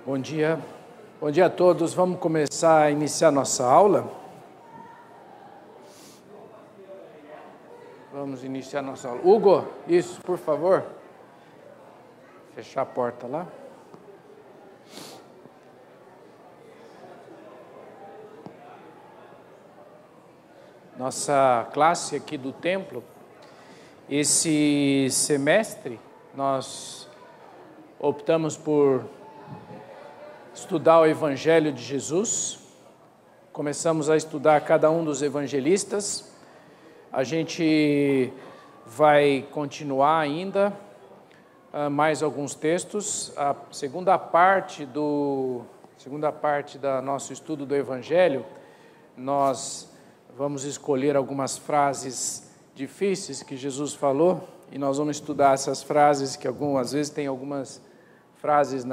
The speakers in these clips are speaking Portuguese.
Bom dia a todos. Vamos começar a iniciar nossa aula. Vamos iniciar nossa aula. Hugo, isso, por favor. Fechar a porta lá. Nossa classe aqui do templo, esse semestre nós optamos por estudar o Evangelho de Jesus. Começamos a estudar cada um dos evangelistas. A gente vai continuar ainda mais alguns textos. A segunda parte do nosso estudo do Evangelho, nós vamos escolher algumas frases difíceis que Jesus falou e nós vamos estudar essas frases, que às vezes tem algumas frases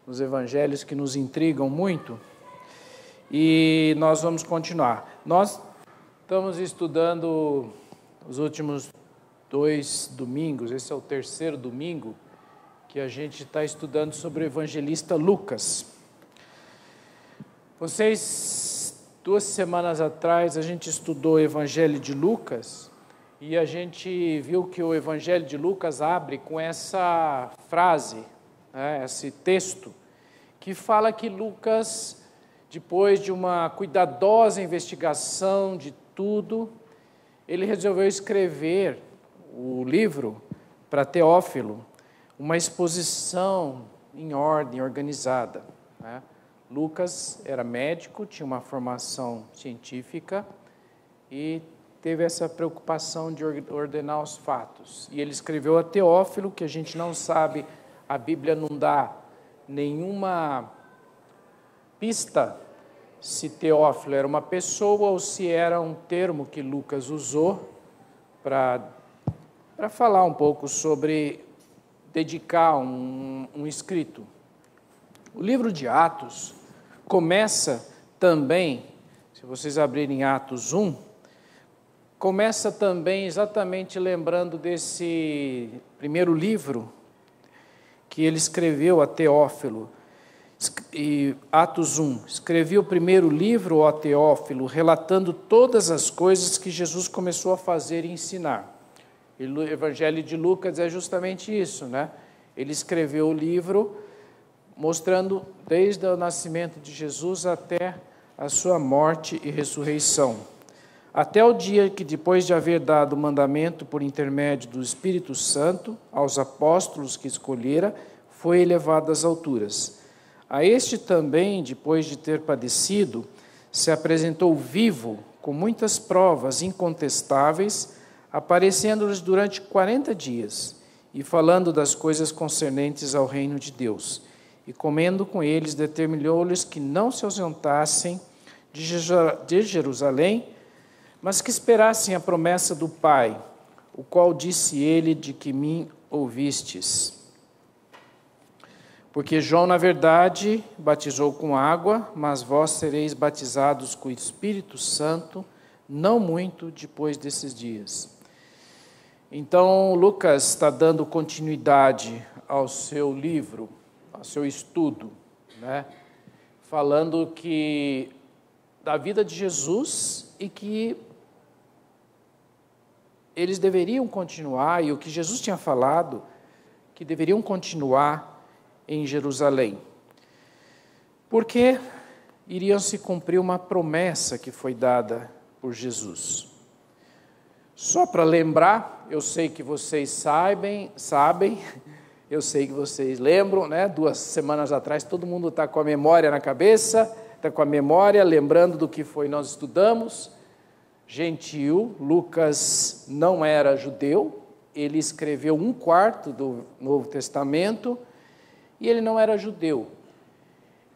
nos evangelhos que nos intrigam muito, e nós vamos continuar. Nós estamos estudando os últimos 2 domingos, esse é o 3º domingo, que a gente está estudando sobre o evangelista Lucas. 2 semanas atrás, a gente estudou o Evangelho de Lucas, e a gente viu que o Evangelho de Lucas abre com essa frase, esse texto, que fala que Lucas, depois de uma cuidadosa investigação de tudo, ele resolveu escrever o livro para Teófilo, uma exposição em ordem, organizada. Lucas era médico, tinha uma formação científica e teve essa preocupação de ordenar os fatos. E ele escreveu a Teófilo, que a gente não sabe, a Bíblia não dá nenhuma pista se Teófilo era uma pessoa ou se era um termo que Lucas usou para falar um pouco sobre dedicar um escrito. O livro de Atos começa também, se vocês abrirem Atos 1, começa também exatamente lembrando desse primeiro livro que ele escreveu a Teófilo. E Atos 1, escrevi o primeiro livro a Teófilo, relatando todas as coisas que Jesus começou a fazer e ensinar. E o Evangelho de Lucas é justamente isso, Ele escreveu o livro mostrando desde o nascimento de Jesus até a sua morte e ressurreição. Até o dia que, depois de haver dado o mandamento por intermédio do Espírito Santo aos apóstolos que escolhera, foi elevado às alturas. A este também, depois de ter padecido, se apresentou vivo, com muitas provas incontestáveis, aparecendo-lhes durante 40 dias, e falando das coisas concernentes ao reino de Deus. E comendo com eles, determinou-lhes que não se ausentassem de Jerusalém, mas que esperassem a promessa do Pai, o qual disse ele: de que mim ouvistes. Porque João, na verdade, batizou com água, mas vós sereis batizados com o Espírito Santo, não muito depois desses dias. Então, Lucas está dando continuidade ao seu livro, ao seu estudo, falando da vida de Jesus e que eles deveriam continuar, e o que Jesus tinha falado, que deveriam continuar em Jerusalém, porque iriam se cumprir uma promessa que foi dada por Jesus. Só para lembrar, eu sei que vocês sabem, eu sei que vocês lembram, 2 semanas atrás, todo mundo está com a memória na cabeça, está com a memória, lembrando do que foi nós estudamos. Gentil, Lucas não era judeu, ele escreveu 1/4 do Novo Testamento, e ele não era judeu.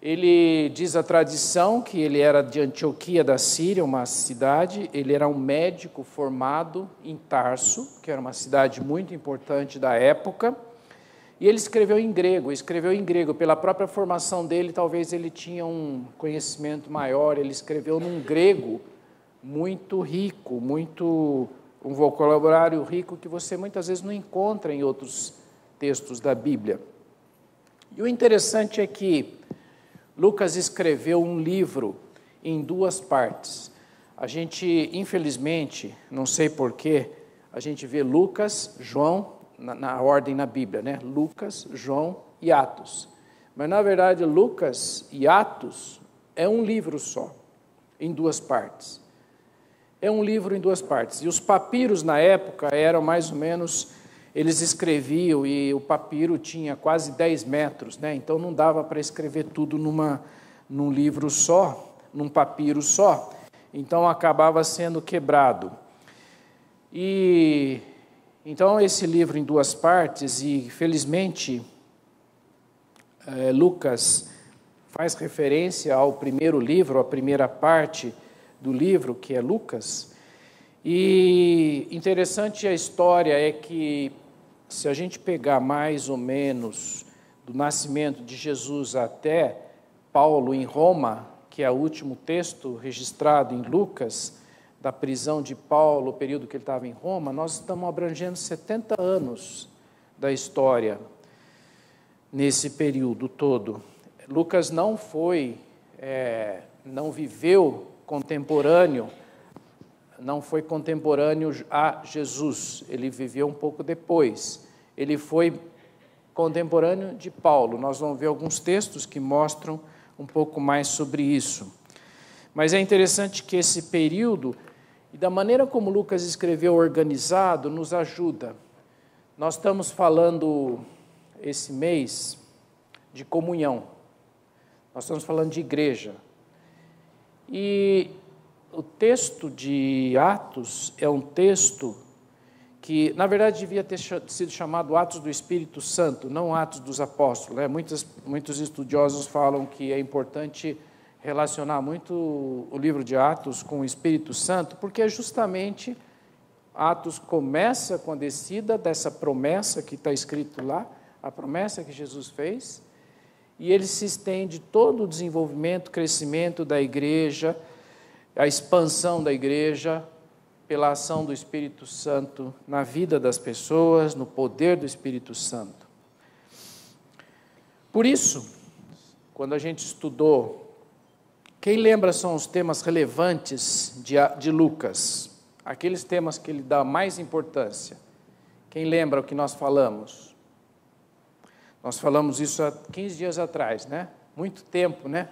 Ele diz a tradição que ele era de Antioquia da Síria, uma cidade, ele era um médico formado em Tarso, que era uma cidade muito importante da época, e ele escreveu em grego, pela própria formação dele, talvez ele tinha um conhecimento maior, ele escreveu num grego muito rico, um vocabulário rico que você muitas vezes não encontra em outros textos da Bíblia. E o interessante é que Lucas escreveu um livro em duas partes. A gente, infelizmente, não sei porquê, a gente vê Lucas, João, na ordem na Bíblia, né? Lucas, João e Atos. Mas, na verdade, Lucas e Atos é um livro só, em duas partes. É um livro em duas partes. E os papiros, na época, eram mais ou menos, eles escreviam, e o papiro tinha quase 10 metros, né? Então não dava para escrever tudo num livro só, num papiro só. Então acabava sendo quebrado. E então esse livro em duas partes, e felizmente Lucas faz referência ao primeiro livro, a primeira parte do livro, que é Lucas. E interessante a história é que, se a gente pegar mais ou menos do nascimento de Jesus até Paulo em Roma, que é o último texto registrado em Lucas, da prisão de Paulo, o período que ele estava em Roma, nós estamos abrangendo 70 anos da história nesse período todo. Lucas não viveu contemporâneo, não foi contemporâneo a Jesus, ele viveu um pouco depois. Ele foi contemporâneo de Paulo. Nós vamos ver alguns textos que mostram um pouco mais sobre isso. Mas é interessante que esse período, e da maneira como Lucas escreveu organizado, nos ajuda. Nós estamos falando esse mês de comunhão. Nós estamos falando de igreja. E o texto de Atos é um texto que, na verdade, devia ter sido chamado Atos do Espírito Santo, não Atos dos Apóstolos, né? Muitos estudiosos falam que é importante relacionar muito o livro de Atos com o Espírito Santo, porque justamente Atos começa com a descida dessa promessa que está escrito lá, a promessa que Jesus fez, e ele se estende todo o desenvolvimento, crescimento da igreja, a expansão da igreja pela ação do Espírito Santo na vida das pessoas, no poder do Espírito Santo. Por isso, quando a gente estudou, quem lembra são os temas relevantes de Lucas, aqueles temas que ele dá mais importância. Quem lembra o que nós falamos? Nós falamos isso há 15 dias atrás, né? Muito tempo, né?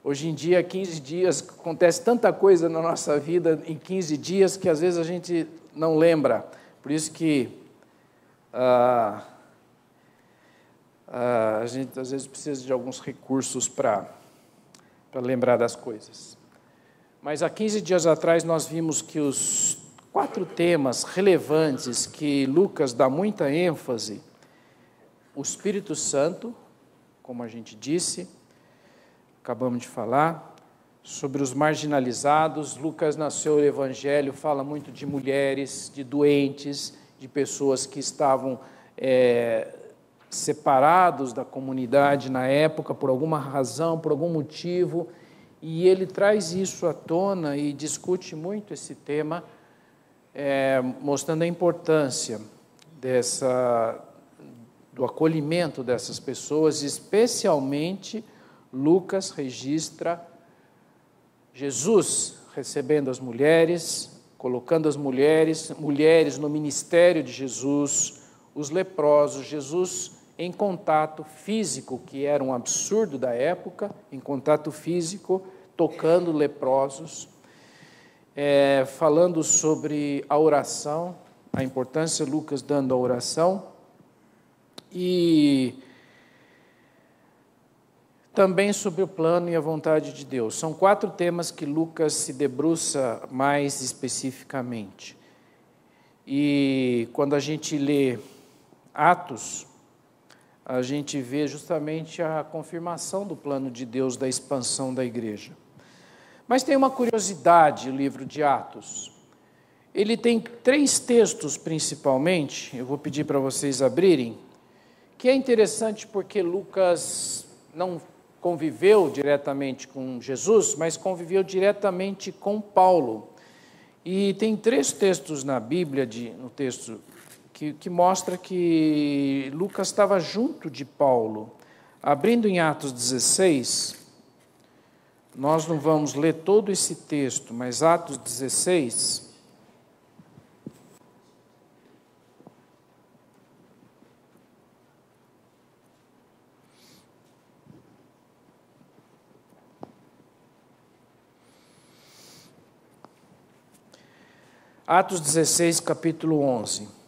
Hoje em dia, 15 dias, acontece tanta coisa na nossa vida em 15 dias que às vezes a gente não lembra. Por isso que a gente às vezes precisa de alguns recursos para lembrar das coisas. Mas há 15 dias atrás nós vimos que os 4 temas relevantes que Lucas dá muita ênfase: o Espírito Santo, como a gente disse, acabamos de falar, sobre os marginalizados. Lucas, no seu evangelho, fala muito de mulheres, de doentes, de pessoas que estavam separados da comunidade na época, por alguma razão, por algum motivo, e ele traz isso à tona e discute muito esse tema, mostrando a importância do acolhimento dessas pessoas, especialmente Lucas registra Jesus recebendo as mulheres, colocando as mulheres no ministério de Jesus, os leprosos, Jesus em contato físico, que era um absurdo da época, em contato físico, tocando leprosos, falando sobre a oração, a importância, Lucas dando a oração, e também sobre o plano e a vontade de Deus. São 4 temas que Lucas se debruça mais especificamente. E quando a gente lê Atos, a gente vê justamente a confirmação do plano de Deus da expansão da igreja. Mas tem uma curiosidade o livro de Atos. Ele tem 3 textos principalmente, eu vou pedir para vocês abrirem, que é interessante porque Lucas não conviveu diretamente com Jesus, mas conviveu diretamente com Paulo. E tem 3 textos na Bíblia, no texto, que mostra que Lucas estava junto de Paulo. Abrindo em Atos 16, nós não vamos ler todo esse texto, mas Atos 16, Atos 16, capítulo 11.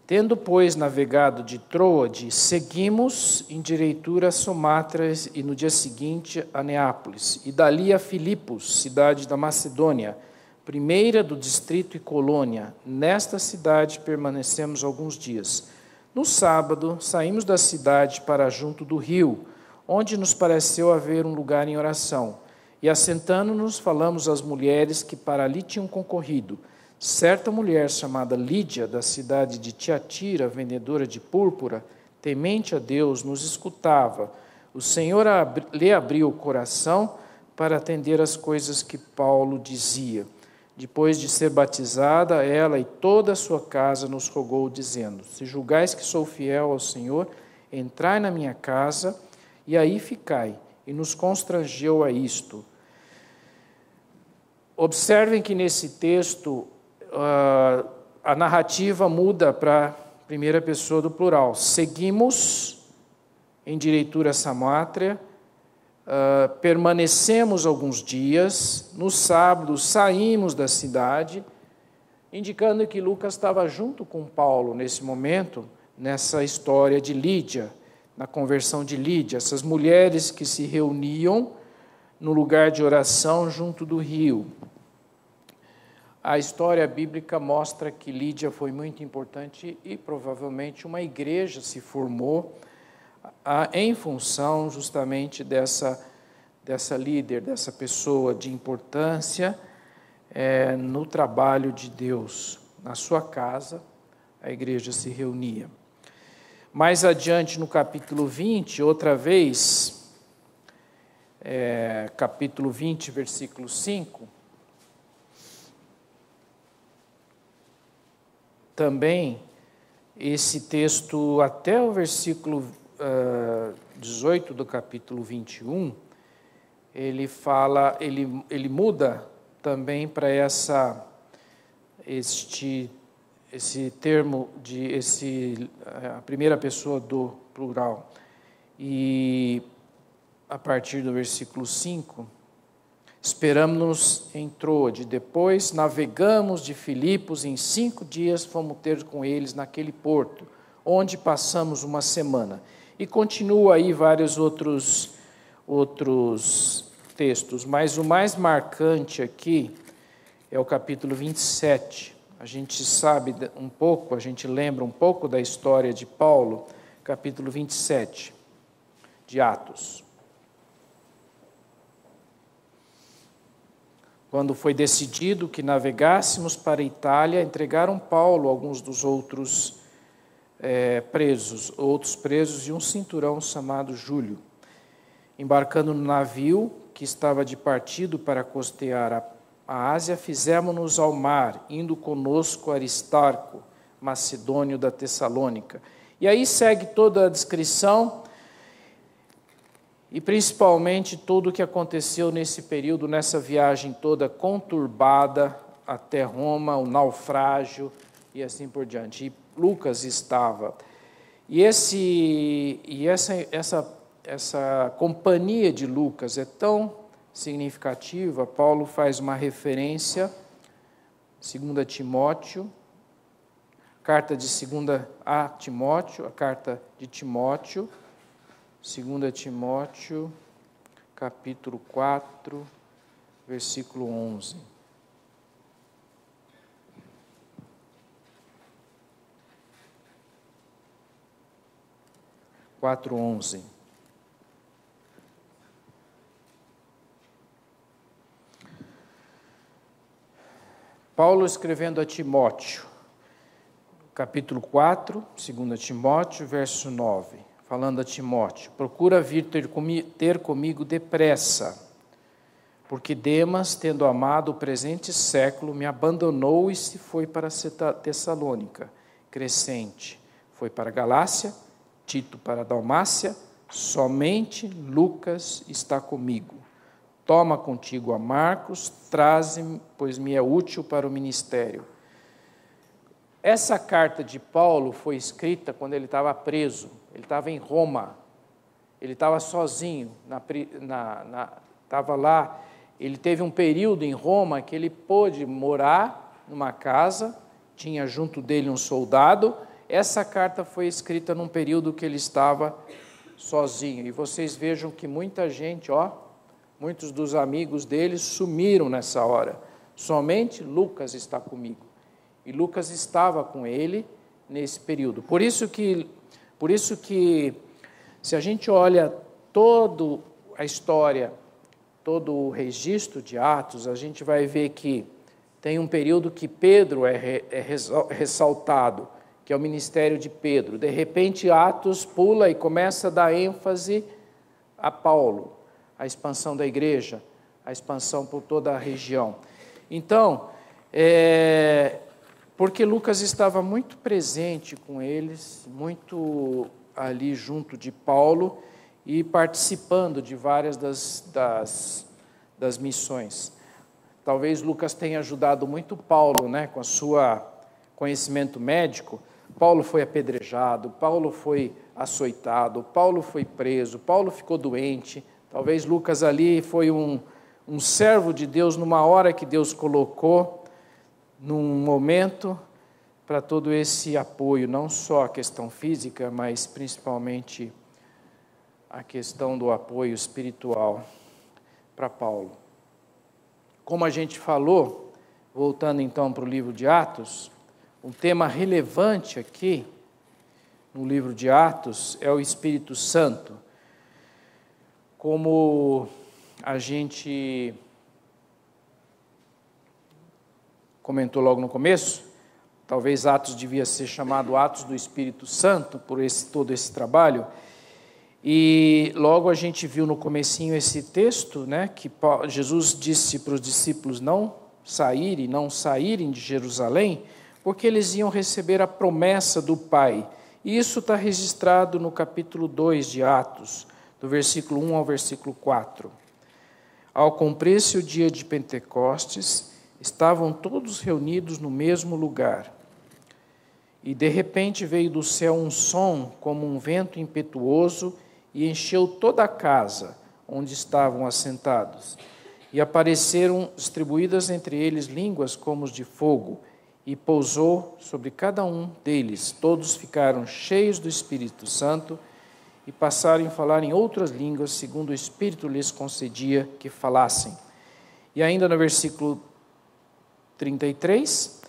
Tendo, pois, navegado de Troade, seguimos em direitura a Somatra e no dia seguinte a Neápolis, e dali a Filipos, cidade da Macedônia, primeira do distrito e colônia. Nesta cidade permanecemos alguns dias. No sábado, saímos da cidade para junto do rio, onde nos pareceu haver um lugar em oração. E assentando-nos, falamos às mulheres que para ali tinham concorrido. Certa mulher chamada Lídia, da cidade de Tiatira, vendedora de púrpura, temente a Deus, nos escutava. O Senhor lhe abriu o coração para atender às coisas que Paulo dizia. Depois de ser batizada, ela e toda a sua casa nos rogou, dizendo: se julgais que sou fiel ao Senhor, entrai na minha casa e aí ficai. E nos constrangeu a isto. Observem que nesse texto a narrativa muda para a primeira pessoa do plural. Seguimos em direitura a Samátria, permanecemos alguns dias, no sábado saímos da cidade, indicando que Lucas estava junto com Paulo nesse momento, nessa história de Lídia, na conversão de Lídia, essas mulheres que se reuniam no lugar de oração junto do rio. A história bíblica mostra que Lídia foi muito importante e provavelmente uma igreja se formou em função justamente dessa líder, dessa pessoa de importância no trabalho de Deus. Na sua casa, a igreja se reunia. Mais adiante, no capítulo 20, outra vez, capítulo 20, versículo 5, também esse texto, até o versículo 18 do capítulo 21, ele muda também para esse termo a primeira pessoa do plural. E a partir do versículo 5, esperamos-nos em Troade, depois navegamos de Filipos, em 5 dias fomos ter com eles naquele porto, onde passamos uma semana. E continua aí vários outros textos, mas o mais marcante aqui é o capítulo 27. A gente sabe um pouco, a gente lembra um pouco da história de Paulo, capítulo 27 de Atos. Quando foi decidido que navegássemos para a Itália, entregaram Paulo alguns dos outros presos e um cinturão chamado Júlio. Embarcando no navio que estava de partido para costear a Ásia, fizemos-nos ao mar, indo conosco Aristarco, macedônio da Tessalônica. E aí segue toda a descrição e principalmente tudo o que aconteceu nesse período, nessa viagem toda conturbada até Roma, o naufrágio e assim por diante. E Lucas estava. E essa companhia de Lucas é tão significativa. Paulo faz uma referência, 2 Timóteo, carta de 2 a Timóteo, a carta de Timóteo, 2 Timóteo, capítulo 4, versículo 11. Paulo escrevendo a Timóteo, capítulo 4, 2 Timóteo, verso 9. Falando a Timóteo: procura vir ter comigo depressa, porque Demas, tendo amado o presente século, me abandonou e se foi para Tessalônica. Crescente foi para Galácia, Tito para Dalmácia, somente Lucas está comigo. Toma contigo a Marcos, traze-me, pois me é útil para o ministério. Essa carta de Paulo foi escrita quando ele estava preso, ele estava em Roma, ele estava sozinho, estava lá. Ele teve um período em Roma que ele pôde morar numa casa, tinha junto dele um soldado. Essa carta foi escrita num período que ele estava sozinho. E vocês vejam que muita gente, muitos dos amigos dele sumiram nessa hora. Somente Lucas está comigo. E Lucas estava com ele nesse período. Por isso que se a gente olha toda a história, todo o registro de Atos, a gente vai ver que tem um período que Pedro é ressaltado, que é o ministério de Pedro. De repente, Atos pula e começa a dar ênfase a Paulo, a expansão da igreja, a expansão por toda a região. Então, porque Lucas estava muito presente com eles, muito ali junto de Paulo e participando de várias das missões. Talvez Lucas tenha ajudado muito Paulo, com a sua conhecimento médico. Paulo foi apedrejado, Paulo foi açoitado, Paulo foi preso, Paulo ficou doente. Talvez Lucas ali foi um servo de Deus numa hora que Deus colocou, num momento, para todo esse apoio, não só a questão física, mas principalmente a questão do apoio espiritual para Paulo. Como a gente falou, voltando então para o livro de Atos, um tema relevante aqui no livro de Atos é o Espírito Santo. Como a gente comentou logo no começo, talvez Atos devia ser chamado Atos do Espírito Santo, por todo esse trabalho. E logo a gente viu no comecinho esse texto, que Jesus disse para os discípulos não saírem de Jerusalém, porque eles iam receber a promessa do Pai. E isso está registrado no capítulo 2 de Atos, do versículo 1 ao versículo 4. Ao cumprir-se o dia de Pentecostes, estavam todos reunidos no mesmo lugar. E de repente veio do céu um som como um vento impetuoso e encheu toda a casa onde estavam assentados. E apareceram distribuídas entre eles línguas como de fogo, e pousou sobre cada um deles. Todos ficaram cheios do Espírito Santo e passaram a falar em outras línguas, segundo o Espírito lhes concedia que falassem. E ainda no versículo 33,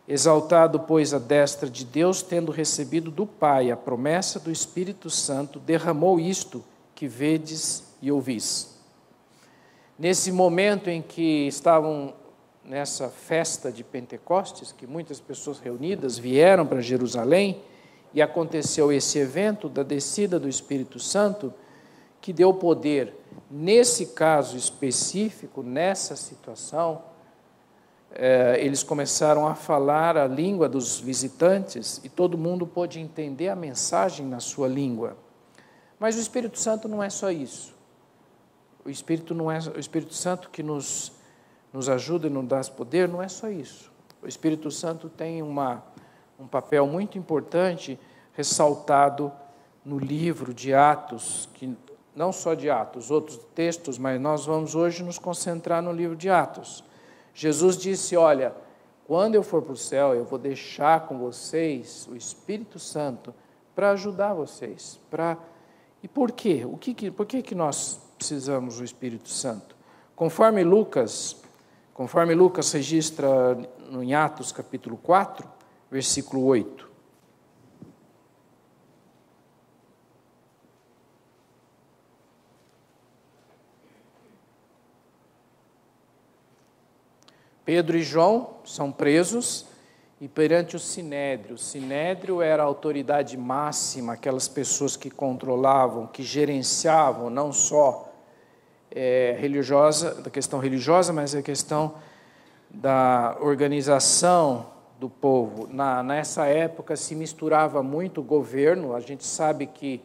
exaltado, pois, à destra de Deus, tendo recebido do Pai a promessa do Espírito Santo, derramou isto que vedes e ouvis. Nesse momento em que estavam nessa festa de Pentecostes, que muitas pessoas reunidas vieram para Jerusalém, e aconteceu esse evento da descida do Espírito Santo, que deu poder. Nesse caso específico, nessa situação, eles começaram a falar a língua dos visitantes e todo mundo pôde entender a mensagem na sua língua. Mas o Espírito Santo não é só isso. O Espírito Santo que nos ajuda e nos dá poder, não é só isso. O Espírito Santo tem um papel muito importante ressaltado no livro de Atos, que não só de Atos, outros textos, mas nós vamos hoje nos concentrar no livro de Atos. Jesus disse, olha, quando eu for para o céu, eu vou deixar com vocês o Espírito Santo para ajudar vocês. E por quê? Por que nós precisamos do Espírito Santo? Conforme Lucas registra em Atos capítulo 4, versículo 8. Pedro e João são presos e perante o Sinédrio. O Sinédrio era a autoridade máxima, aquelas pessoas que controlavam, que gerenciavam, não só da questão religiosa, mas a questão da organização do povo. Nessa época se misturava muito o governo. A gente sabe que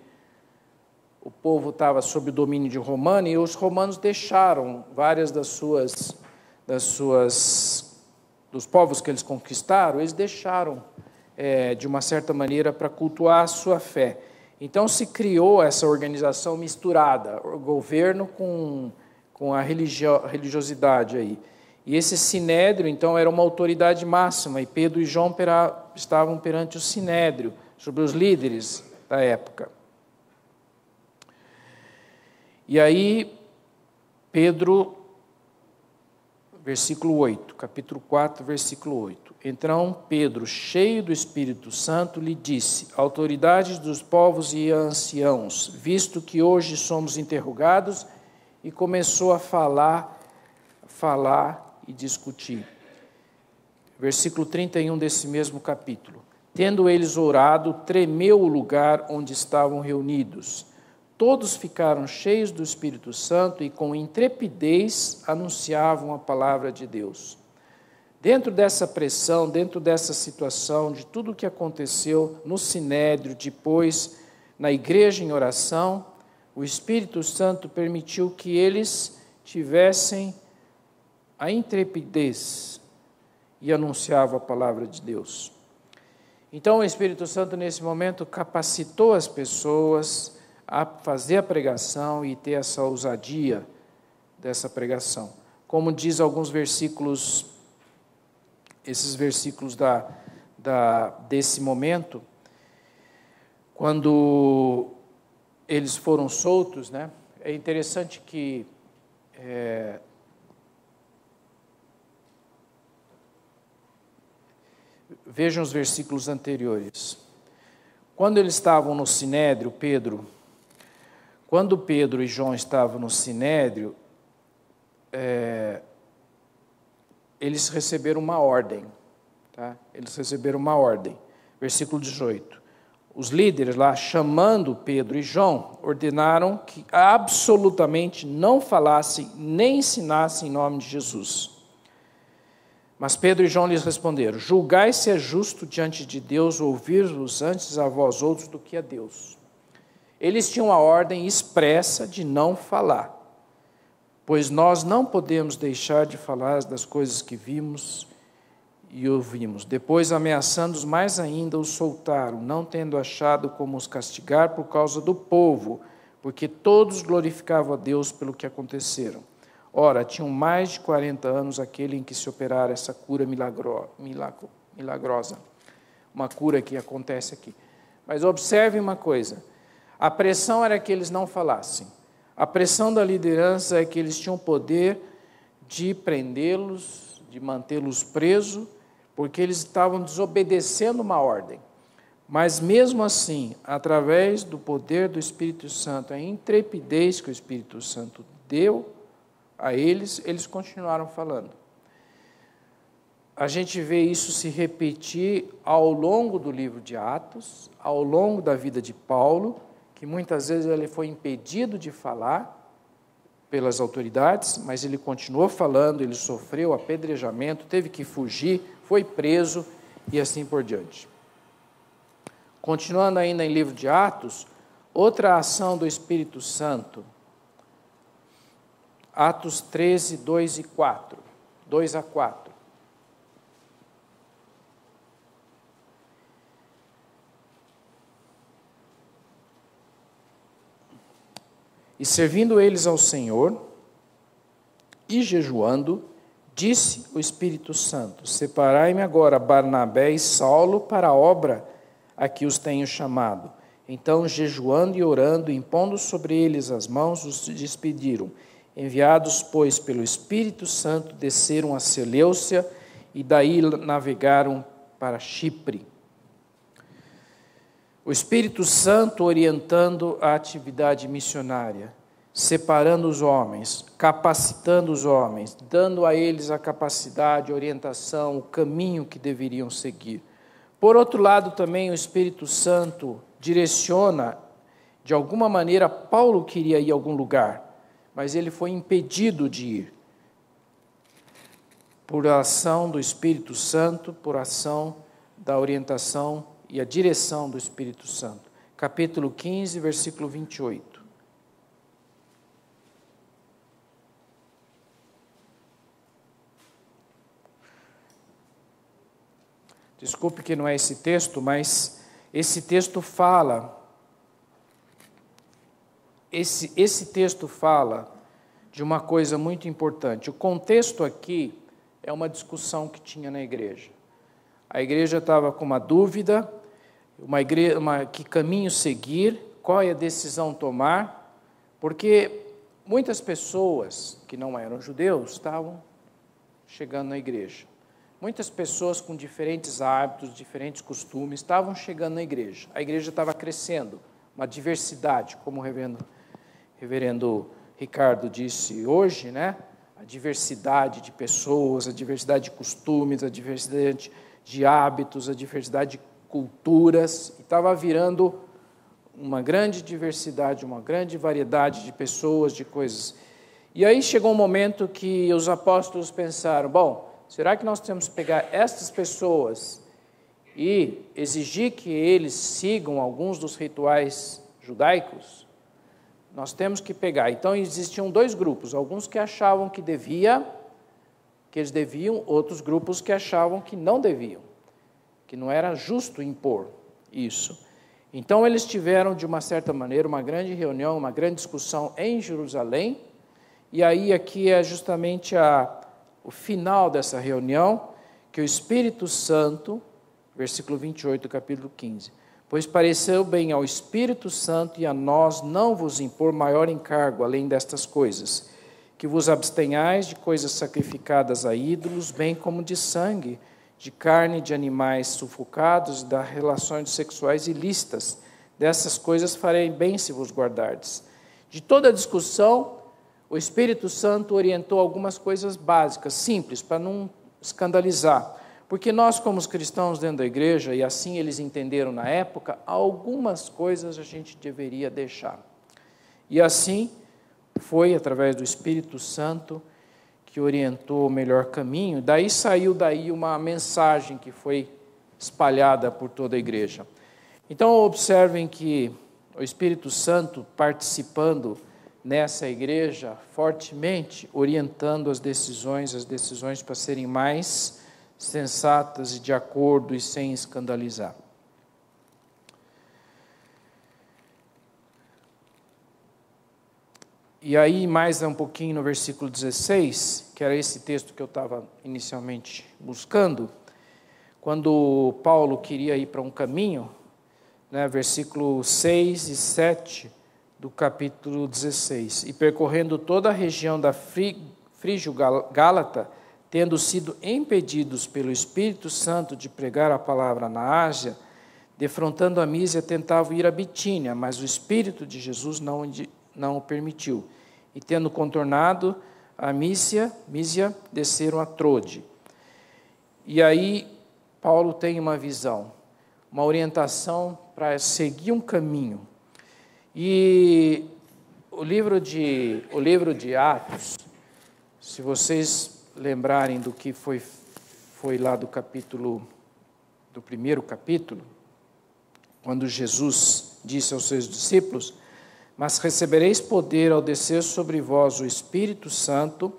o povo estava sob o domínio de romano, e os romanos deixaram várias dos povos que eles conquistaram, eles deixaram, de uma certa maneira, para cultuar a sua fé. Então se criou essa organização misturada, o governo com a religiosidade aí. E esse sinédrio, então, era uma autoridade máxima, e Pedro e João estavam perante o sinédrio, sobre os líderes da época. E aí, Pedro, versículo 8, capítulo 4, versículo 8. Então Pedro, cheio do Espírito Santo, lhe disse: autoridades dos povos e anciãos, visto que hoje somos interrogados, e começou a falar e discutir. Versículo 31 desse mesmo capítulo. Tendo eles orado, tremeu o lugar onde estavam reunidos. Todos ficaram cheios do Espírito Santo e com intrepidez anunciavam a palavra de Deus. Dentro dessa pressão, dentro dessa situação, de tudo o que aconteceu no sinédrio, depois na igreja em oração, o Espírito Santo permitiu que eles tivessem a intrepidez e anunciavam a palavra de Deus. Então o Espírito Santo nesse momento capacitou as pessoas a fazer a pregação e ter essa ousadia dessa pregação. Como diz alguns versículos, esses versículos desse momento, quando eles foram soltos, né? É interessante que vejam os versículos anteriores. Quando eles estavam no sinédrio, quando Pedro e João estavam no sinédrio, eles receberam uma ordem. Tá? Eles receberam uma ordem. Versículo 18. Os líderes lá, chamando Pedro e João, ordenaram que absolutamente não falassem nem ensinassem em nome de Jesus. Mas Pedro e João lhes responderam: julgai se é justo diante de Deus ouvir-vos antes a vós outros do que a Deus. Eles tinham a ordem expressa de não falar, pois nós não podemos deixar de falar das coisas que vimos e ouvimos. Depois, ameaçando-os mais ainda, os soltaram, não tendo achado como os castigar por causa do povo, porque todos glorificavam a Deus pelo que aconteceram. Ora, tinham mais de 40 anos aquele em que se operara essa cura milagrosa. Uma cura que acontece aqui. Mas observem uma coisa. A pressão era que eles não falassem. A pressão da liderança é que eles tinham o poder de prendê-los, de mantê-los presos, porque eles estavam desobedecendo uma ordem. Mas mesmo assim, através do poder do Espírito Santo, a intrepidez que o Espírito Santo deu a eles, eles continuaram falando. A gente vê isso se repetir ao longo do livro de Atos, ao longo da vida de Paulo, que muitas vezes ele foi impedido de falar pelas autoridades, mas ele continuou falando, ele sofreu apedrejamento, teve que fugir, foi preso e assim por diante. Continuando ainda em livro de Atos, outra ação do Espírito Santo, Atos 13, 2 a 4. E servindo eles ao Senhor e jejuando, disse o Espírito Santo: separai-me agora Barnabé e Saulo para a obra a que os tenho chamado. Então, jejuando e orando, impondo sobre eles as mãos, os despediram. Enviados, pois, pelo Espírito Santo, desceram a Seleucia e daí navegaram para Chipre. O Espírito Santo orientando a atividade missionária, separando os homens, capacitando os homens, dando a eles a capacidade, a orientação, o caminho que deveriam seguir. Por outro lado, também o Espírito Santo direciona, de alguma maneira, Paulo queria ir a algum lugar, mas ele foi impedido de ir. Por ação do Espírito Santo, por ação da orientação e a direção do Espírito Santo. Capítulo 15, versículo 28. Desculpe que não é esse texto, mas esse texto fala. Esse texto fala de uma coisa muito importante. O contexto aqui é uma discussão que tinha na igreja. A igreja estava com uma dúvida, que caminho seguir, qual é a decisão tomar, porque muitas pessoas que não eram judeus estavam chegando na igreja. Muitas pessoas com diferentes hábitos, diferentes costumes, estavam chegando na igreja. A igreja estava crescendo, uma diversidade, como o reverendo Ricardo disse hoje, né? A diversidade de pessoas, a diversidade de costumes, a diversidade de hábitos, a diversidade de culturas, e estava virando uma grande diversidade, uma grande variedade de pessoas, de coisas. E aí chegou um momento que os apóstolos pensaram, bom, será que nós temos que pegar estas pessoas e exigir que eles sigam alguns dos rituais judaicos? Nós temos que pegar. Então, existiam dois grupos, alguns que achavam que eles deviam, outros grupos que achavam que não deviam, que não era justo impor isso. Então, eles tiveram, de uma certa maneira, uma grande reunião, uma grande discussão em Jerusalém, e aí aqui é justamente o final dessa reunião, que o Espírito Santo, versículo 28 do capítulo 15, pois pareceu bem ao Espírito Santo e a nós não vos impor maior encargo, além destas coisas, que vos abstenhais de coisas sacrificadas a ídolos, bem como de sangue, de carne de animais sufocados, das relações sexuais ilícitas. Dessas coisas farei bem se vos guardardes. De toda a discussão, o Espírito Santo orientou algumas coisas básicas, simples, para não escandalizar. Porque nós, como os cristãos dentro da igreja, e assim eles entenderam na época, algumas coisas a gente deveria deixar. E assim foi, através do Espírito Santo, que orientou o melhor caminho. Daí saiu uma mensagem que foi espalhada por toda a igreja. Então, observem que o Espírito Santo participando nessa igreja fortemente, orientando as decisões para serem mais sensatas e de acordo e sem escandalizar. E aí, mais um pouquinho no versículo 16, que era esse texto que eu estava inicialmente buscando, quando Paulo queria ir para um caminho, né, versículo 6 e 7 do capítulo 16, e percorrendo toda a região da Frígio-Gálata, tendo sido impedidos pelo Espírito Santo de pregar a palavra na Ásia, defrontando a Mísia, tentavam ir a Bitínia, mas o Espírito de Jesus não o permitiu. E tendo contornado a Mísia, desceram a Trode. E aí Paulo tem uma visão, uma orientação para seguir um caminho. E o livro de Atos, se vocês lembrarem do que foi lá do primeiro capítulo, quando Jesus disse aos seus discípulos, mas recebereis poder ao descer sobre vós o Espírito Santo,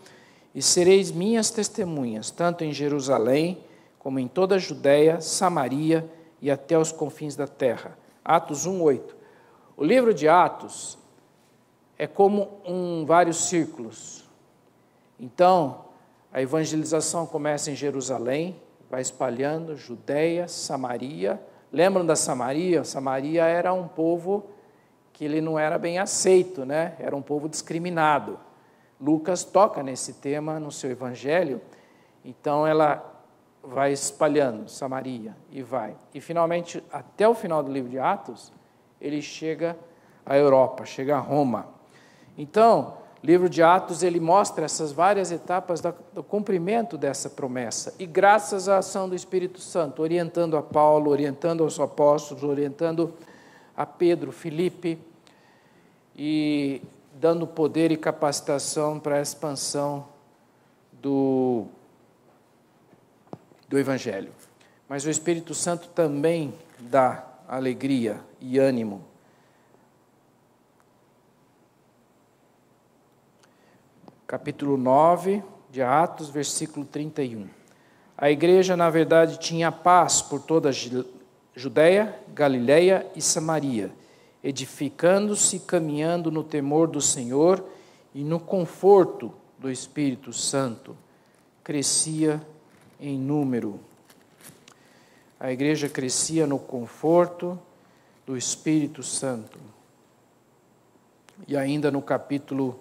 e sereis minhas testemunhas, tanto em Jerusalém, como em toda a Judéia, Samaria e até os confins da terra. Atos 1:8. O livro de Atos é como vários círculos. Então, a evangelização começa em Jerusalém, vai espalhando, Judéia, Samaria. Lembram da Samaria? Samaria era um povo que ele não era bem aceito, né? Era um povo discriminado. Lucas toca nesse tema no seu evangelho, então ela vai espalhando Samaria e vai. E finalmente, até o final do livro de Atos, ele chega à Europa, chega a Roma. Então, o livro de Atos, ele mostra essas várias etapas do cumprimento dessa promessa. E graças à ação do Espírito Santo, orientando a Paulo, orientando aos apóstolos, orientando a Pedro, Filipe, e dando poder e capacitação para a expansão do Evangelho. Mas o Espírito Santo também dá alegria e ânimo. Capítulo 9 de Atos, versículo 31. A igreja, na verdade, tinha paz por toda a Judéia, Galiléia e Samaria, edificando-se e caminhando no temor do Senhor e no conforto do Espírito Santo. Crescia em número. A igreja crescia no conforto do Espírito Santo. E ainda no capítulo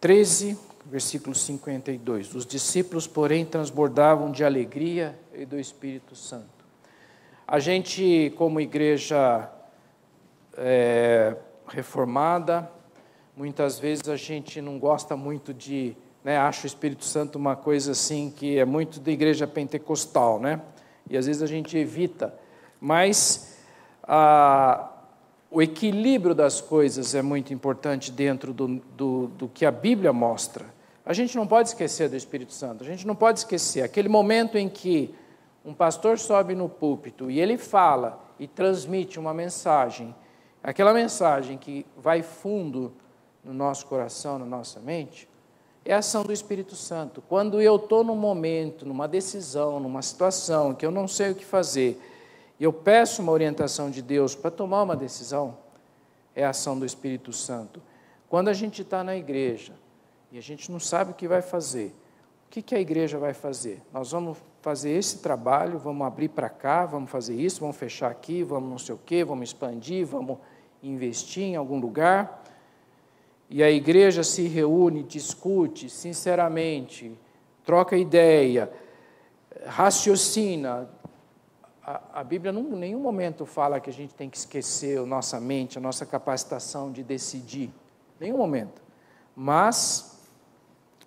13, versículo 52. Os discípulos, porém, transbordavam de alegria e do Espírito Santo. A gente, como igreja reformada, muitas vezes a gente não gosta muito de, acha o Espírito Santo uma coisa assim que é muito da igreja pentecostal, né? E às vezes a gente evita. Mas o equilíbrio das coisas é muito importante dentro do que a Bíblia mostra. A gente não pode esquecer do Espírito Santo, a gente não pode esquecer aquele momento em que um pastor sobe no púlpito e ele fala e transmite uma mensagem, aquela mensagem que vai fundo no nosso coração, na nossa mente, é a ação do Espírito Santo. Quando eu estou num momento, numa decisão, numa situação que eu não sei o que fazer, e eu peço uma orientação de Deus para tomar uma decisão, é a ação do Espírito Santo. Quando a gente está na igreja e a gente não sabe o que vai fazer, o que a igreja vai fazer? Nós vamos fazer esse trabalho, vamos abrir para cá, vamos fazer isso, vamos fechar aqui, vamos não sei o quê, vamos expandir, vamos investir em algum lugar. E a igreja se reúne, discute sinceramente, troca ideia, raciocina. A Bíblia em nenhum momento fala que a gente tem que esquecer a nossa mente, a nossa capacitação de decidir. Nenhum momento. Mas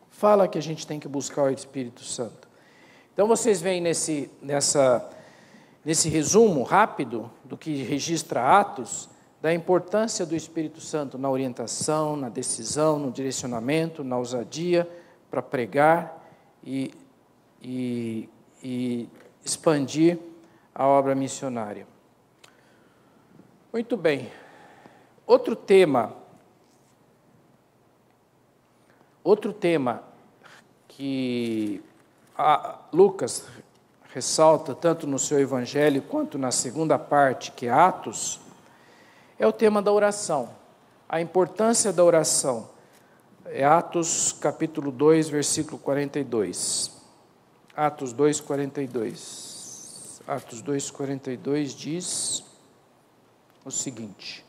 fala que a gente tem que buscar o Espírito Santo. Então vocês veem nesse resumo rápido do que registra Atos, da importância do Espírito Santo na orientação, na decisão, no direcionamento, na ousadia para pregar e expandir a obra missionária. Muito bem. Outro tema que Lucas ressalta tanto no seu evangelho quanto na segunda parte, que é Atos, é o tema da oração, a importância da oração. É Atos capítulo 2, versículo 42. Atos 2, 42. Atos 2, 42 diz o seguinte: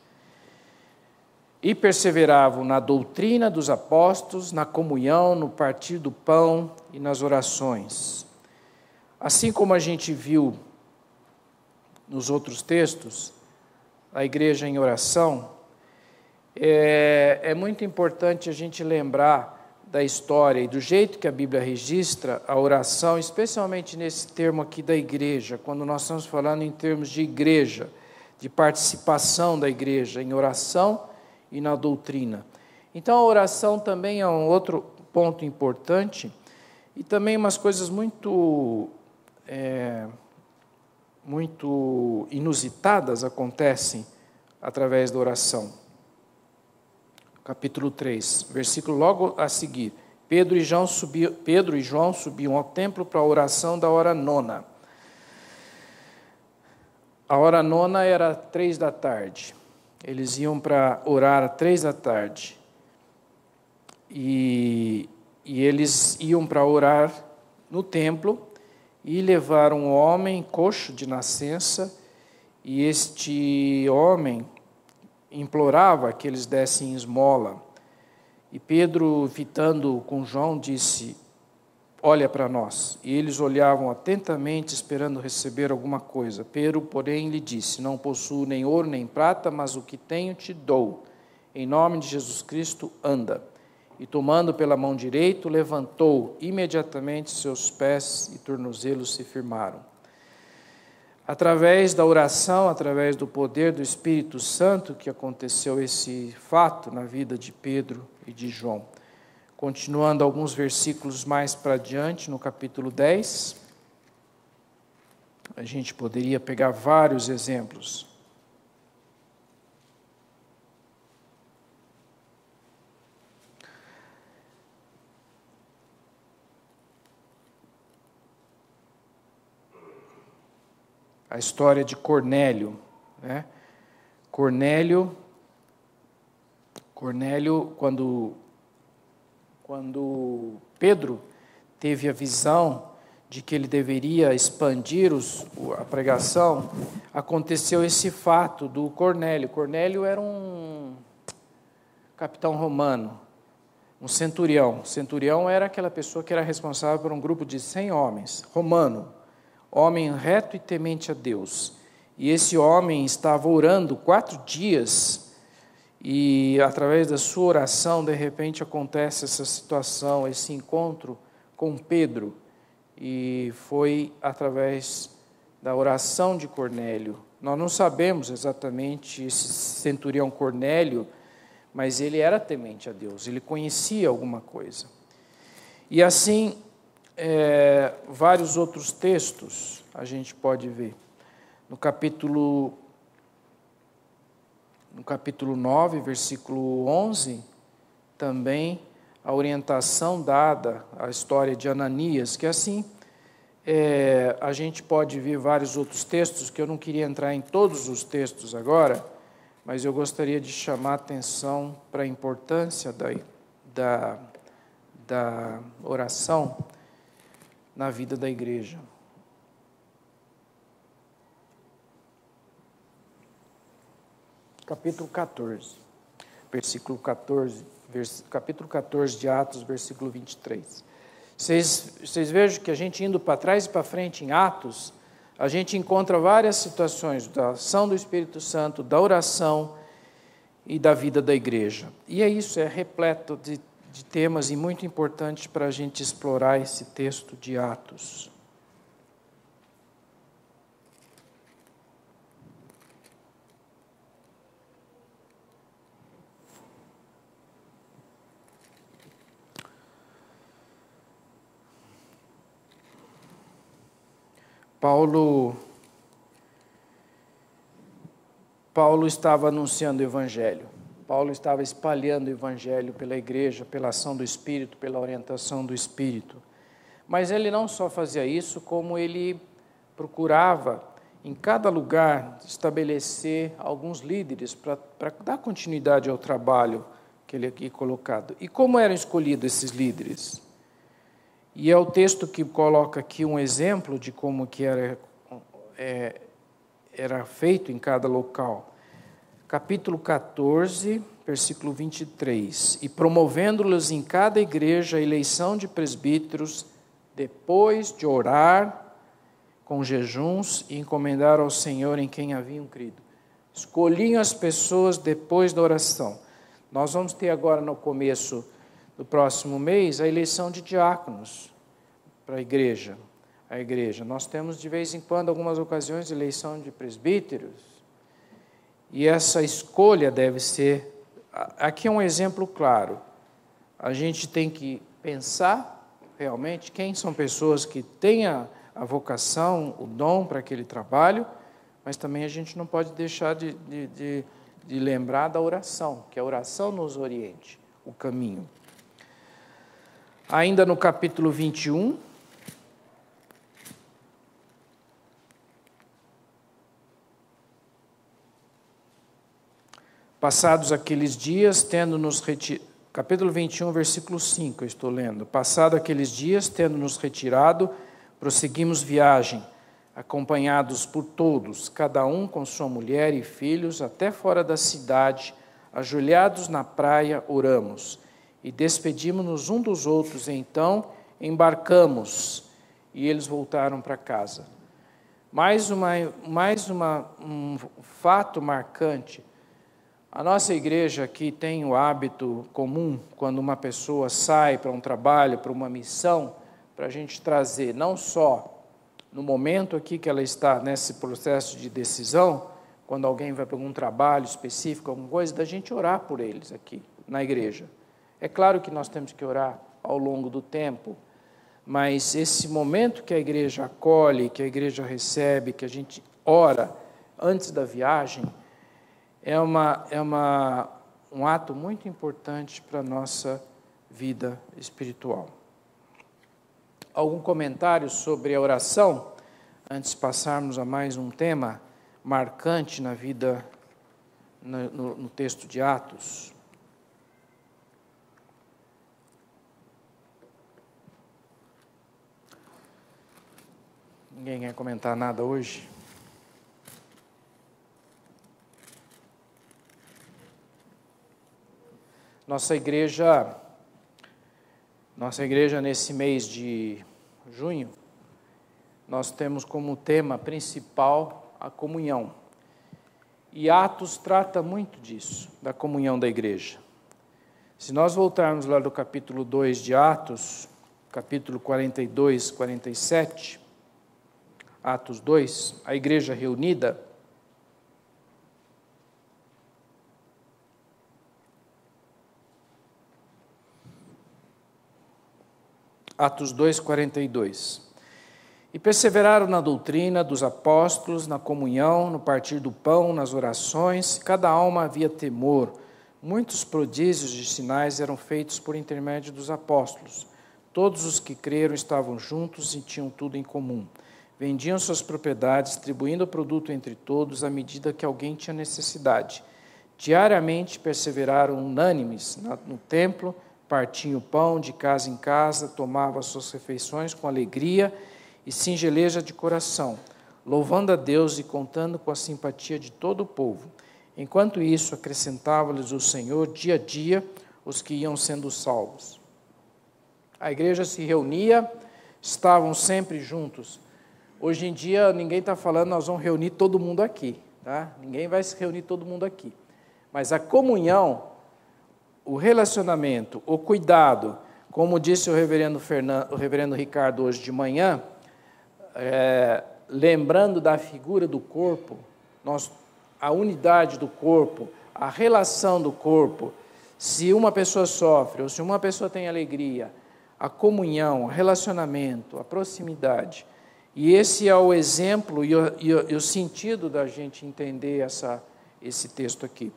e perseveravam na doutrina dos apóstolos, na comunhão, no partir do pão e nas orações. Assim como a gente viu nos outros textos, a igreja em oração, é muito importante a gente lembrar da história e do jeito que a Bíblia registra a oração, especialmente nesse termo aqui da igreja, quando nós estamos falando em termos de igreja, de participação da igreja em oração e na doutrina. Então a oração também é um outro ponto importante e também umas coisas muito inusitadas acontecem através da oração. Capítulo 3, versículo logo a seguir. Pedro e João subiam ao templo para a oração da hora nona. A hora nona era 3 da tarde. Eles iam para orar às 3 da tarde. E eles iam para orar no templo e levaram um homem coxo de nascença, e este homem implorava que eles dessem esmola. E Pedro, fitando com João, disse: olha para nós. E eles olhavam atentamente, esperando receber alguma coisa. Pedro, porém, lhe disse: não possuo nem ouro nem prata, mas o que tenho te dou. Em nome de Jesus Cristo, anda. E tomando pela mão direita, levantou. Imediatamente seus pés e tornozelos se firmaram. Através da oração, através do poder do Espírito Santo, que aconteceu esse fato na vida de Pedro e de João. Continuando alguns versículos mais para adiante, no capítulo 10, a gente poderia pegar vários exemplos. a história de Cornélio, né? Cornélio, quando Pedro teve a visão de que ele deveria expandir a pregação, aconteceu esse fato do Cornélio. Cornélio era um capitão romano, um centurião. Centurião era aquela pessoa que era responsável por um grupo de 100 homens, romano, homem reto e temente a Deus. E esse homem estava orando 4 dias, e através da sua oração, de repente, acontece essa situação, esse encontro com Pedro. E foi através da oração de Cornélio. Nós não sabemos exatamente esse centurião Cornélio, mas ele era temente a Deus, ele conhecia alguma coisa. E assim, vários outros textos a gente pode ver. No capítulo 9, versículo 11, também a orientação dada à história de Ananias, que assim, a gente pode ver vários outros textos, que eu não queria entrar em todos os textos agora, mas eu gostaria de chamar a atenção para a importância da oração na vida da igreja. Capítulo 14, versículo 14, capítulo 14 de Atos, versículo 23. Vocês vejam que a gente indo para trás e para frente em Atos, a gente encontra várias situações da ação do Espírito Santo, da oração e da vida da igreja. E isso, é repleto de temas e muito importante para a gente explorar esse texto de Atos. Paulo estava anunciando o Evangelho. Paulo estava espalhando o Evangelho pela igreja, pela ação do Espírito, pela orientação do Espírito. Mas ele não só fazia isso, como ele procurava, em cada lugar, estabelecer alguns líderes para dar continuidade ao trabalho que ele aqui colocado. E como eram escolhidos esses líderes? E é o texto que coloca aqui um exemplo de como que era feito em cada local. Capítulo 14, versículo 23. E promovendo-los em cada igreja a eleição de presbíteros, depois de orar com jejuns e encomendar ao Senhor em quem haviam crido. Escolhiam as pessoas depois da oração. Nós vamos ter agora no começo do próximo mês a eleição de diáconos para a igreja. Nós temos de vez em quando, algumas ocasiões, eleição de presbíteros, e essa escolha deve ser, aqui é um exemplo claro, a gente tem que pensar realmente quem são pessoas que têm a vocação, o dom para aquele trabalho, mas também a gente não pode deixar de lembrar da oração, que a oração nos oriente o caminho. Ainda no capítulo 21, passados aqueles dias, tendo-nos retirado, capítulo 21, versículo 5, eu estou lendo. Passados aqueles dias, tendo-nos retirado, prosseguimos viagem, acompanhados por todos, cada um com sua mulher e filhos, até fora da cidade, ajoelhados na praia, oramos. E despedimos-nos um dos outros, então embarcamos, e eles voltaram para casa. Mais um fato marcante. A nossa igreja aqui tem o hábito comum, quando uma pessoa sai para um trabalho, para uma missão, para a gente trazer, não só no momento aqui que ela está nesse processo de decisão, quando alguém vai para algum trabalho específico, alguma coisa, da gente orar por eles aqui na igreja. É claro que nós temos que orar ao longo do tempo, mas esse momento que a igreja acolhe, que a igreja recebe, que a gente ora antes da viagem, é um ato muito importante para a nossa vida espiritual. Algum comentário sobre a oração? antes de passarmos a mais um tema marcante na vida, no texto de Atos. Ninguém quer comentar nada hoje? Nossa igreja nesse mês de junho, nós temos como tema principal a comunhão. E Atos trata muito disso, da comunhão da igreja. Se nós voltarmos lá do capítulo 2 de Atos, capítulo 42, 47, Atos 2, a igreja reunida, Atos 2, 42. E perseveraram na doutrina dos apóstolos, na comunhão, no partir do pão, nas orações, cada alma havia temor. Muitos prodígios de sinais eram feitos por intermédio dos apóstolos. Todos os que creram estavam juntos e tinham tudo em comum. Vendiam suas propriedades, distribuindo o produto entre todos à medida que alguém tinha necessidade. Diariamente perseveraram unânimes no templo, partiam o pão de casa em casa, tomavam as suas refeições com alegria e singeleza de coração, louvando a Deus e contando com a simpatia de todo o povo. Enquanto isso, acrescentava-lhes o Senhor dia a dia os que iam sendo salvos. A igreja se reunia, estavam sempre juntos. Hoje em dia, ninguém está falando, nós vamos reunir todo mundo aqui, tá? Ninguém vai se reunir todo mundo aqui. Mas a comunhão, o relacionamento, o cuidado, como disse o reverendo Ricardo hoje de manhã, lembrando da figura do corpo, a unidade do corpo, a relação do corpo, se uma pessoa sofre ou se uma pessoa tem alegria, a comunhão, o relacionamento, a proximidade. E esse é o exemplo e o sentido da gente entender esse texto aqui.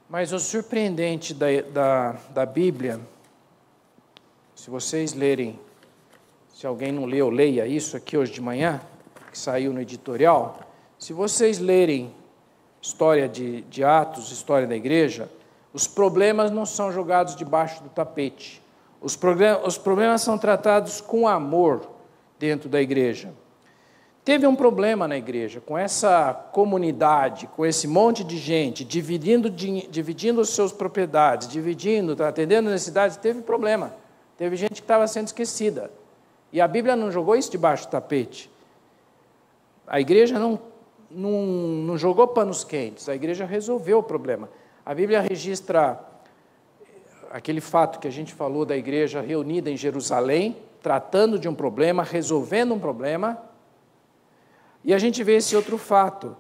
Mas o surpreendente da Bíblia, se vocês lerem, se alguém não leu, leia isso aqui hoje de manhã, que saiu no editorial. Se vocês lerem história de Atos, história da igreja, os problemas não são jogados debaixo do tapete. Os problemas são tratados com amor dentro da igreja. Teve um problema na igreja, com essa comunidade, com esse monte de gente, dividindo as suas propriedades, atendendo necessidades, teve problema. Teve gente que estava sendo esquecida. E a Bíblia não jogou isso debaixo do tapete. A igreja não jogou panos quentes, a igreja resolveu o problema. A Bíblia registra aquele fato que a gente falou da igreja reunida em Jerusalém, tratando de um problema, resolvendo um problema. E a gente vê esse outro fato.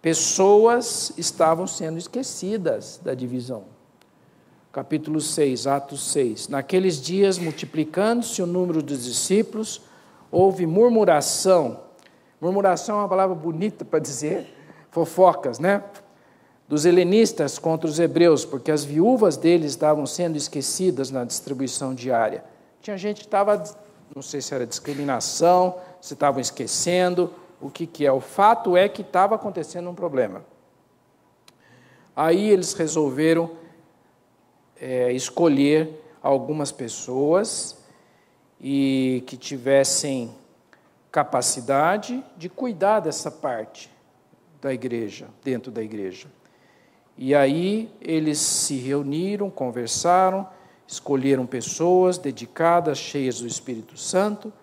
Pessoas estavam sendo esquecidas da divisão. Capítulo 6, Atos 6. Naqueles dias, multiplicando-se o número dos discípulos, houve murmuração. Murmuração é uma palavra bonita para dizer fofocas, né? Dos helenistas contra os hebreus, porque as viúvas deles estavam sendo esquecidas na distribuição diária. Tinha gente que estava, não sei se era discriminação, se estavam esquecendo, o que é. O fato é que estava acontecendo um problema. Aí eles resolveram escolher algumas pessoas e que tivessem capacidade de cuidar dessa parte da igreja, dentro da igreja. E aí eles se reuniram, conversaram, escolheram pessoas dedicadas, cheias do Espírito Santo,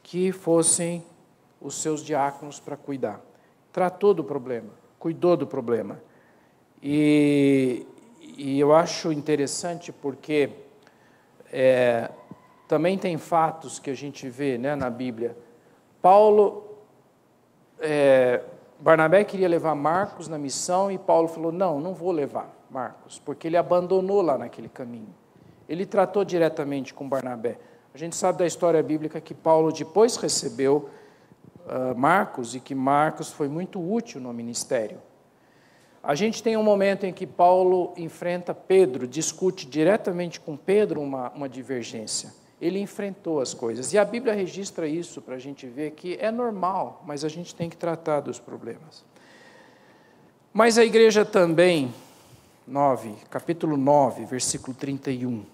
que fossem os seus diáconos para cuidar. Tratou do problema, cuidou do problema. E eu acho interessante porque também tem fatos que a gente vê, né, na Bíblia. Barnabé queria levar Marcos na missão e Paulo falou, não vou levar Marcos, porque ele abandonou lá naquele caminho. Ele tratou diretamente com Barnabé. A gente sabe da história bíblica que Paulo depois recebeu Marcos e que Marcos foi muito útil no ministério. A gente tem um momento em que Paulo enfrenta Pedro, discute diretamente com Pedro uma divergência. ele enfrentou as coisas. E a Bíblia registra isso para a gente ver que é normal, mas a gente tem que tratar dos problemas. Mas a igreja também, capítulo 9, versículo 31.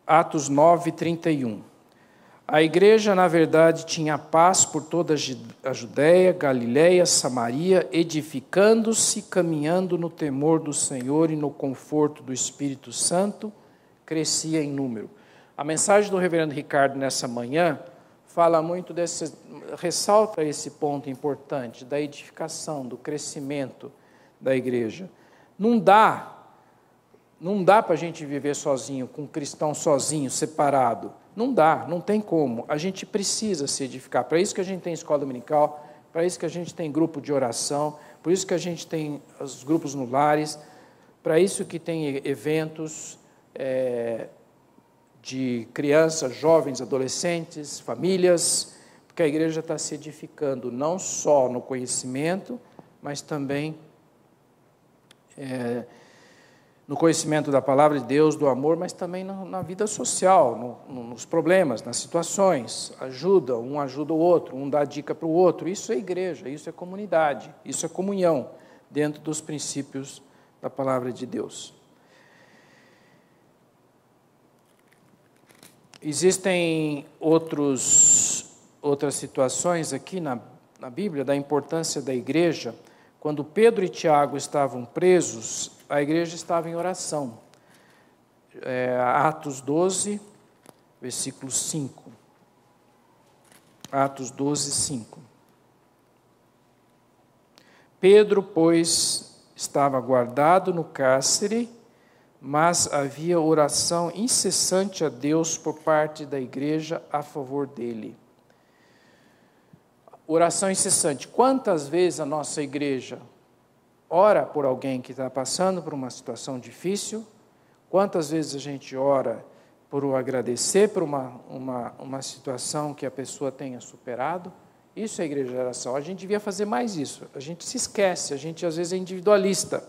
Atos 9, 31. A igreja, na verdade, tinha paz por toda a Judéia, Galiléia, Samaria, edificando-se, caminhando no temor do Senhor e no conforto do Espírito Santo, crescia em número. A mensagem do reverendo Ricardo nessa manhã fala muito ressalta esse ponto importante da edificação, do crescimento da igreja. Não dá para a gente viver sozinho, com um cristão sozinho, separado. Não dá, não tem como. A gente precisa se edificar. Para isso que a gente tem escola dominical, para isso que a gente tem grupo de oração, por isso que a gente tem os grupos no lares, para isso que tem eventos de crianças, jovens, adolescentes, famílias, porque a igreja está se edificando não só no conhecimento, mas também no conhecimento da palavra de Deus, do amor, mas também na vida social, nos problemas, nas situações. Um ajuda o outro, um dá dica para o outro. Isso é igreja, isso é comunidade, isso é comunhão, dentro dos princípios da palavra de Deus. Existem outras situações aqui na Bíblia da importância da igreja. Quando Pedro e Tiago estavam presos, a igreja estava em oração. Atos 12, versículo 5. Atos 12, 5. Pedro, pois, estava guardado no cárcere, mas havia oração incessante a Deus por parte da igreja a favor dele. Oração incessante. Quantas vezes a nossa igreja ora por alguém que está passando por uma situação difícil? Quantas vezes a gente ora por agradecer por uma situação que a pessoa tenha superado? Isso é igreja de oração. A gente devia fazer mais isso. A gente se esquece, a gente às vezes é individualista.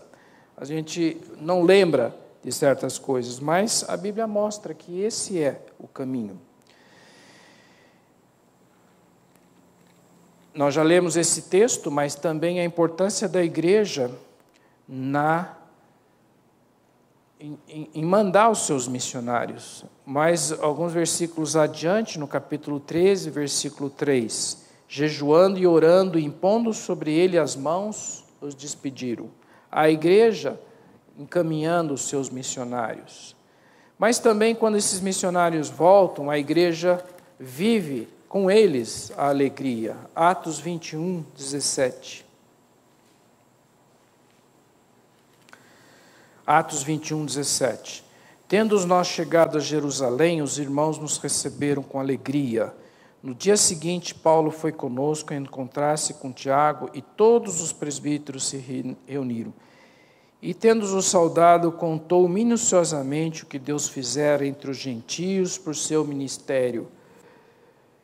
A gente não lembra de certas coisas, mas a Bíblia mostra que esse é o caminho. Nós já lemos esse texto, mas também a importância da igreja em mandar os seus missionários. Mais alguns versículos adiante, no capítulo 13, versículo 3. Jejuando e orando, impondo sobre ele as mãos, os despediram. A igreja encaminhando os seus missionários. Mas também, quando esses missionários voltam, a igreja vive com eles a alegria. Atos 21, 17. Atos 21, 17. Tendo nós chegado a Jerusalém, os irmãos nos receberam com alegria. No dia seguinte, Paulo foi conosco a encontrar-se com Tiago, e todos os presbíteros se reuniram. E, tendo-os saudado, contou minuciosamente o que Deus fizera entre os gentios por seu ministério.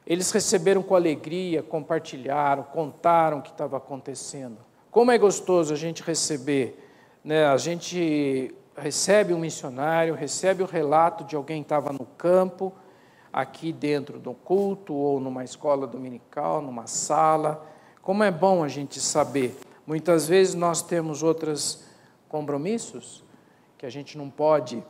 Eles receberam com alegria, compartilharam, contaram o que estava acontecendo. Como é gostoso a gente receber, né? A gente recebe um missionário, recebe o relato de alguém que estava no campo, aqui dentro do culto, ou numa escola dominical, numa sala. Como é bom a gente saber. Muitas vezes nós temos outros compromissos que a gente não pode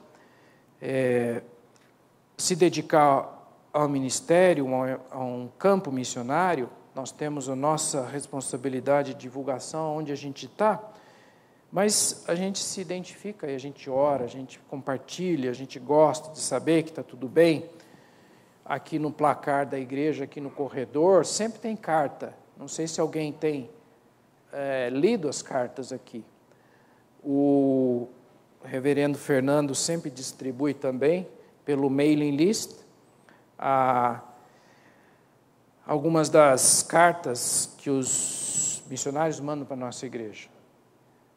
se dedicar ao ministério, a um campo missionário. Nós temos a nossa responsabilidade de divulgação onde a gente está, mas a gente se identifica e a gente ora, a gente compartilha, a gente gosta de saber que está tudo bem. Aqui no placar da igreja, aqui no corredor, sempre tem carta. Não sei se alguém tem lido as cartas aqui. O reverendo Fernando sempre distribui também, pelo mailing list, algumas das cartas que os missionários mandam para a nossa igreja.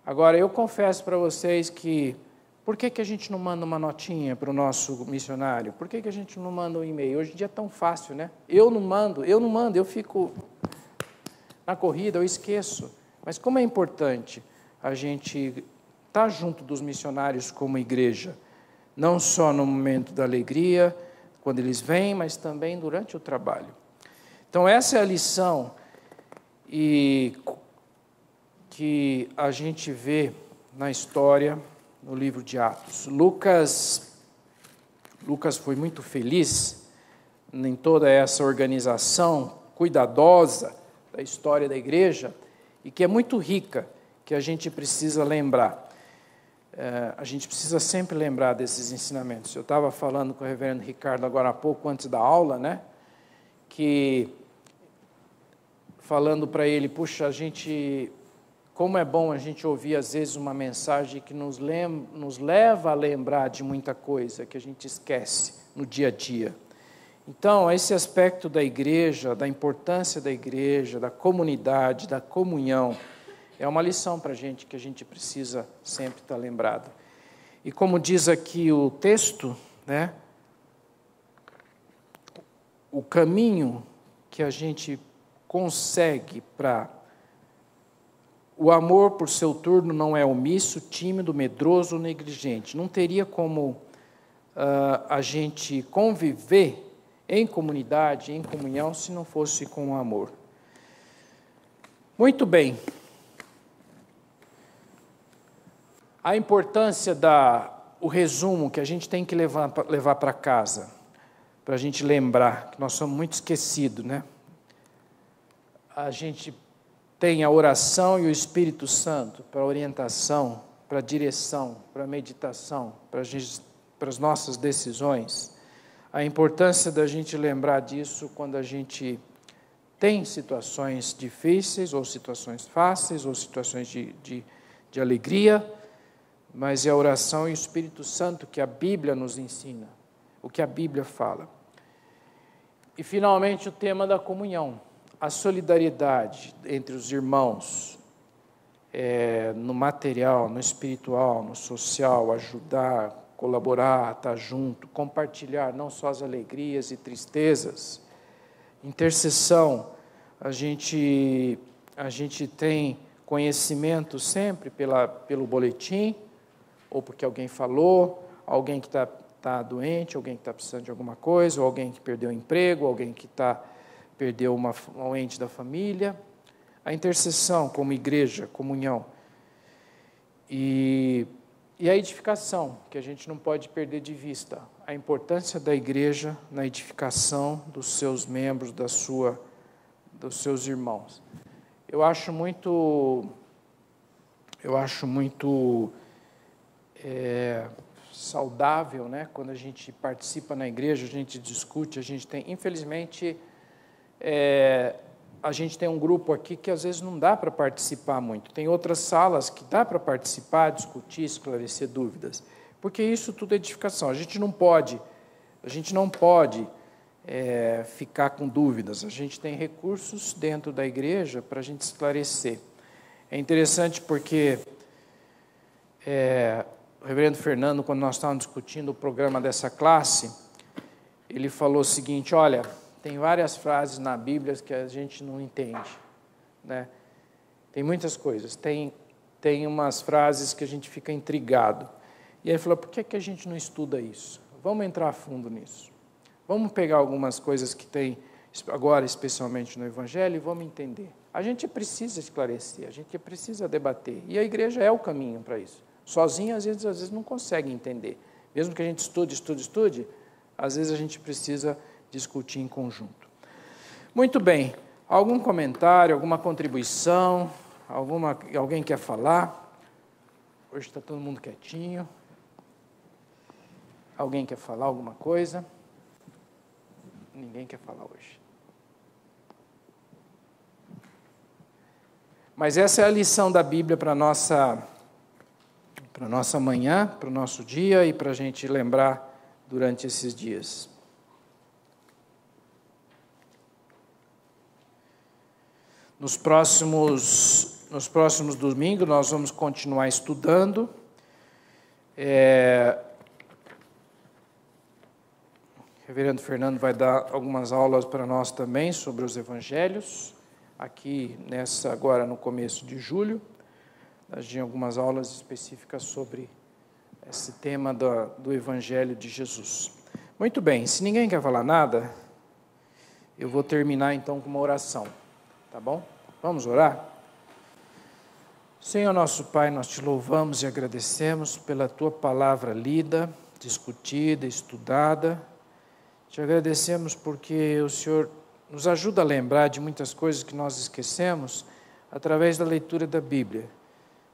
Agora, eu confesso para vocês que, por que a gente não manda uma notinha para o nosso missionário? Por que a gente não manda um e-mail? Hoje em dia é tão fácil, né? Eu não mando, eu fico na corrida, eu esqueço. Mas como é importante a gente estar junto dos missionários como igreja, não só no momento da alegria, quando eles vêm, mas também durante o trabalho. Então, essa é a lição que a gente vê na história, no livro de Atos. Lucas foi muito feliz em toda essa organização cuidadosa da história da igreja, e que é muito rica, que a gente precisa lembrar. A gente precisa sempre lembrar desses ensinamentos. Eu estava falando com o reverendo Ricardo agora há pouco, antes da aula, né? Que, falando para ele, puxa, como é bom a gente ouvir às vezes uma mensagem que nos leva a lembrar de muita coisa que a gente esquece no dia a dia. Então, esse aspecto da igreja, da importância da igreja, da comunidade, da comunhão, é uma lição para a gente que a gente precisa sempre estar lembrado. E como diz aqui o texto, né, o caminho que a gente consegue para... O amor por seu turno não é omisso, tímido, medroso ou negligente. Não teria como a gente conviver em comunidade, em comunhão, se não fosse com o amor. Muito bem. A importância o resumo que a gente tem que levar para casa, para a gente lembrar, que nós somos muito esquecidos, né? A gente tem a oração e o Espírito Santo para orientação, para direção, para meditação, para as nossas decisões. A importância da gente lembrar disso quando a gente tem situações difíceis, ou situações fáceis, ou situações de alegria, mas é a oração e o Espírito Santo que a Bíblia nos ensina, o que a Bíblia fala. E, finalmente, o tema da comunhão, a solidariedade entre os irmãos, no material, no espiritual, no social, ajudar, colaborar, estar junto, compartilhar não só as alegrias e tristezas. Intercessão, a gente tem conhecimento sempre pelo boletim, ou porque alguém falou, alguém que está doente, alguém que está precisando de alguma coisa, ou alguém que perdeu o emprego, alguém que perdeu um ente da família. A intercessão como igreja, comunhão. E a edificação, que a gente não pode perder de vista. A importância da igreja na edificação dos seus membros, dos seus irmãos. Eu acho muito saudável, né? Quando a gente participa na igreja, a gente discute, a gente tem... Infelizmente, a gente tem um grupo aqui que às vezes não dá para participar muito. Tem outras salas que dá para participar, discutir, esclarecer dúvidas. Porque isso tudo é edificação. A gente não pode ficar com dúvidas. A gente tem recursos dentro da igreja para a gente esclarecer. É interessante porque o reverendo Fernando, quando nós estávamos discutindo o programa dessa classe, ele falou o seguinte: olha, tem várias frases na Bíblia que a gente não entende, né? Tem muitas coisas, tem umas frases que a gente fica intrigado. E aí ele falou: por que a gente não estuda isso? Vamos entrar a fundo nisso. Vamos pegar algumas coisas que tem agora, especialmente no Evangelho, e vamos entender. A gente precisa esclarecer, a gente precisa debater. E a igreja é o caminho para isso. Sozinha, às vezes não consegue entender. Mesmo que a gente estude, às vezes a gente precisa discutir em conjunto. Muito bem. Algum comentário, alguma contribuição? Alguém quer falar? Hoje está todo mundo quietinho. Alguém quer falar alguma coisa? Ninguém quer falar hoje. Mas essa é a lição da Bíblia para a nossa manhã, para o nosso dia e para a gente lembrar durante esses dias. Nos próximos domingos nós vamos continuar estudando. O reverendo Fernando vai dar algumas aulas para nós também sobre os evangelhos, aqui agora no começo de julho. de algumas aulas específicas sobre esse tema do Evangelho de Jesus. Muito bem, se ninguém quer falar nada, eu vou terminar então com uma oração, tá bom? Vamos orar? Senhor nosso Pai, nós te louvamos e agradecemos pela tua palavra lida, discutida, estudada. Te agradecemos porque o Senhor nos ajuda a lembrar de muitas coisas que nós esquecemos através da leitura da Bíblia.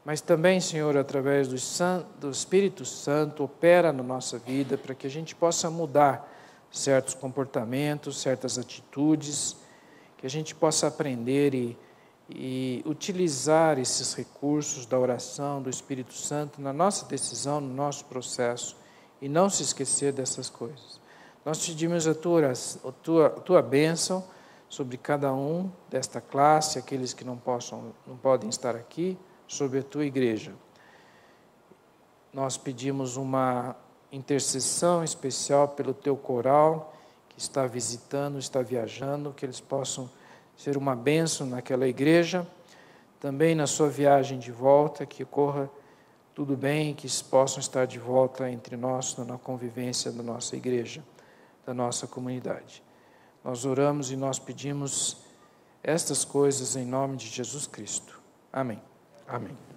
Mas também, Senhor, através do Espírito Santo, opera na nossa vida para que a gente possa mudar certos comportamentos, certas atitudes, que a gente possa aprender e utilizar esses recursos da oração, do Espírito Santo na nossa decisão, no nosso processo, e não se esquecer dessas coisas. Nós te pedimos a tua bênção sobre cada um desta classe, aqueles que não podem estar aqui, sobre a tua igreja. Nós pedimos uma intercessão especial pelo teu coral, que está visitando, está viajando, que eles possam ser uma bênção naquela igreja, também na sua viagem de volta, que corra tudo bem, que possam estar de volta entre nós, na convivência da nossa igreja, da nossa comunidade. Nós oramos e nós pedimos estas coisas em nome de Jesus Cristo. Amém. Amém.